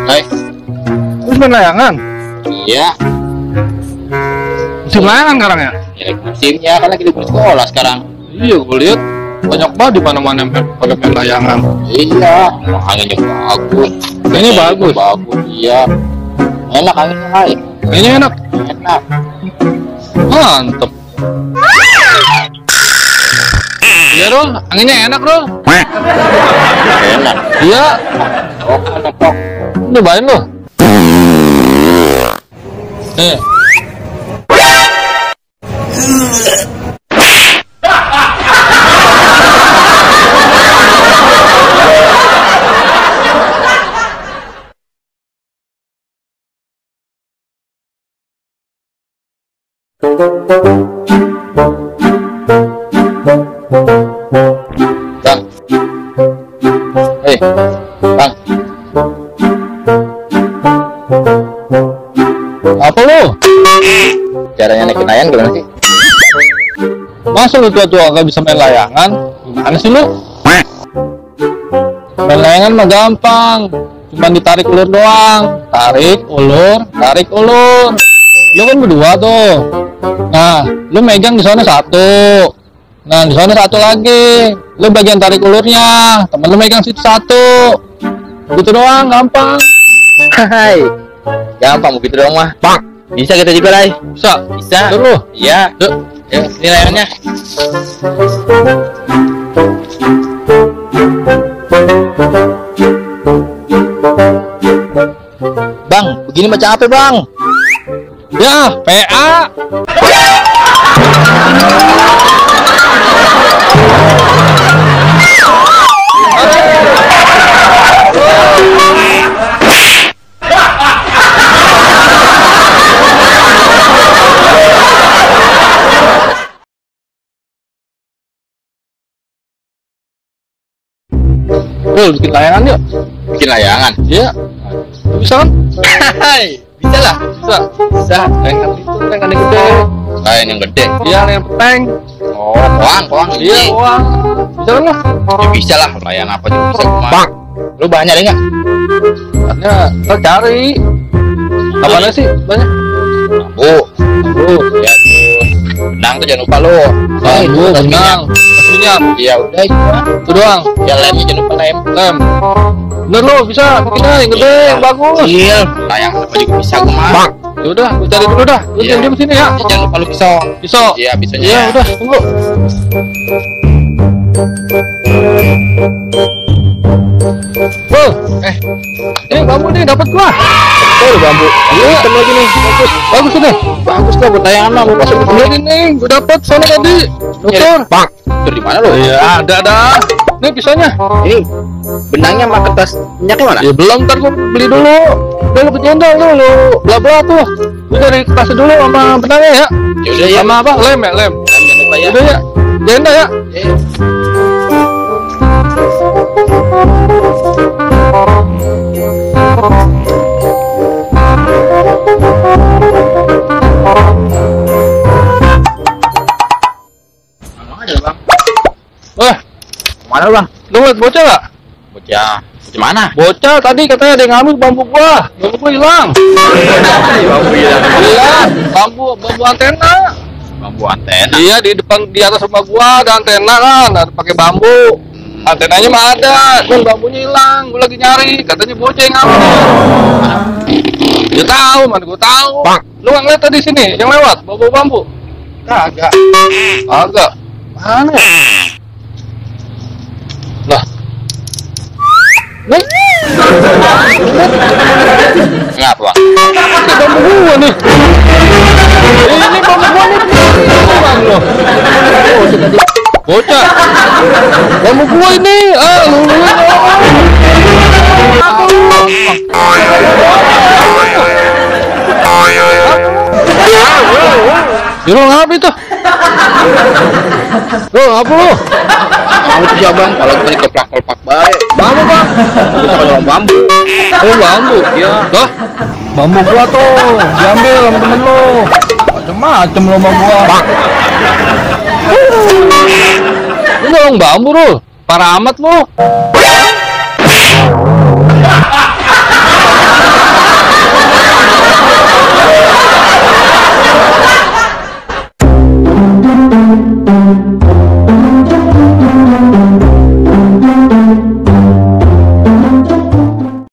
Hai. Terus main layangan? Iya. Musim layangan sekarang ya? Ya musimnya kan lagi libur sekolah sekarang. Iya, gue lihat banyak banget di mana-mana pada main layangan. Iya, anginnya bagus. Kayaknya bagus. Bagus, iya. Enak anginnya, Hai. Kayaknya enak. Enak. Mantep. Iya Rul, anginnya enak Rul. Enak. Iya. Oh, enak kok. Nyobain lo. Nih. Bang. Hei, Bang. Apa lu? Caranya naikin layangan gimana sih? Masa lu tua-tua gak bisa main layangan? Gimana sih lu? Main layangan mah gampang. Cuman ditarik ulur doang. Tarik, ulur, tarik, ulur. Lu kan berdua tuh. Nah, lu megang di sana satu. Nah, di sana satu lagi. Lu bagian tarik ulurnya. Temen lu megang situ satu. Gitu doang, gampang. Hai. Gampang begitu dong mah. Bang. Bisa kita juga, Lai. Bisa. Bisa. Dulu. Iya. Yuk. Yuk, ini layangannya. Bang, begini mah capek, Bang. Ya, PA. Bikin layangan yuk. Bikin layangan. Iya. Bisa kan? Hai, bisa lah. Bisa. Bisa. Layangan itu, layangan yang gede. Layangan yang gede. Iya, layangan peteng. Oh, koang. Iya, uang. Bisa kan lah? Ya bisa lah, layangan apa juga bisa. Bang, lu banyak ada nggak? Karena kita cari. Apanya sih banyak? Bambu. Ya terus benang tuh jangan lupa lu. Bambu, benang, minyak. Ya udah itu doang. Itu doang. Ya lemnya jangan lupa lem. Lem. Bener lo, bisa bikinnya yang gede, yang bagus. Iya, layangan apa juga bisa gua mah. Bang, ya udah, gue cari dulu dah. Lu Iya. diam di sini ya. Jangan lupa lu pisau. Pisau. Iya, pisaunya. Iya, udah, tunggu. Ini bambu nih dapat gua. Betul bambu. Iya, Hitam lagi nih. Bagus. bagus udah. Bagus lah buat layangan mah. Mau masuk Lihat ini, gua dapat sono tadi. Dokter. Bang, dokter di mana lu? Iya, ada dah. Nih pisaunya. Ini benangnya sama kertas minyaknya mana? Ya belum, ntar gua beli dulu. Udah lu ke jendol lu bla bla tuh. Gua cari kertasnya dulu sama benangnya ya. Ya udah ya. Sama apa? Lem ya, lem. Jangan lupa ya. Udah ya. Jendol ya. Ya. Mana aja bang? Wah, Mana lu bang? lu liat bocah gak? Bocah. Bocah mana? Bocah tadi katanya ada yang ngambil bambu gua. Bambu gua hilang. Bambu ya. Iya, bambu antena. Bambu antena. Iya, di depan di atas rumah gua ada antena kan, ada pakai bambu. Antenanya mah ada, cuman bambunya hilang. Gua lagi nyari, katanya bocah yang ngambil. Ya tahu, mana gua tahu. Bang, Lu nggak ngeliat tadi sini yang lewat bawa bambu? kagak. Agak. Mana ya? Lah. Nih. Ngapa bang? Ini bambu gua nih. Ini bambu gua nih. Bang lo. Oh, itu tadi bocah. Bambu gua ini. Ah, lu. Ya lu ngapa itu? Lu ngapa lu? Kamu tuh siapa bang? Kalau kita dikeplak-keplak baik. Bambu bang. Itu kalau bambu. Oh bambu, ya. Dah, bambu gua tuh diambil sama temen lo. Macem-macem lo sama gua. Bang. Ini dong bambu lo, parah amat lo.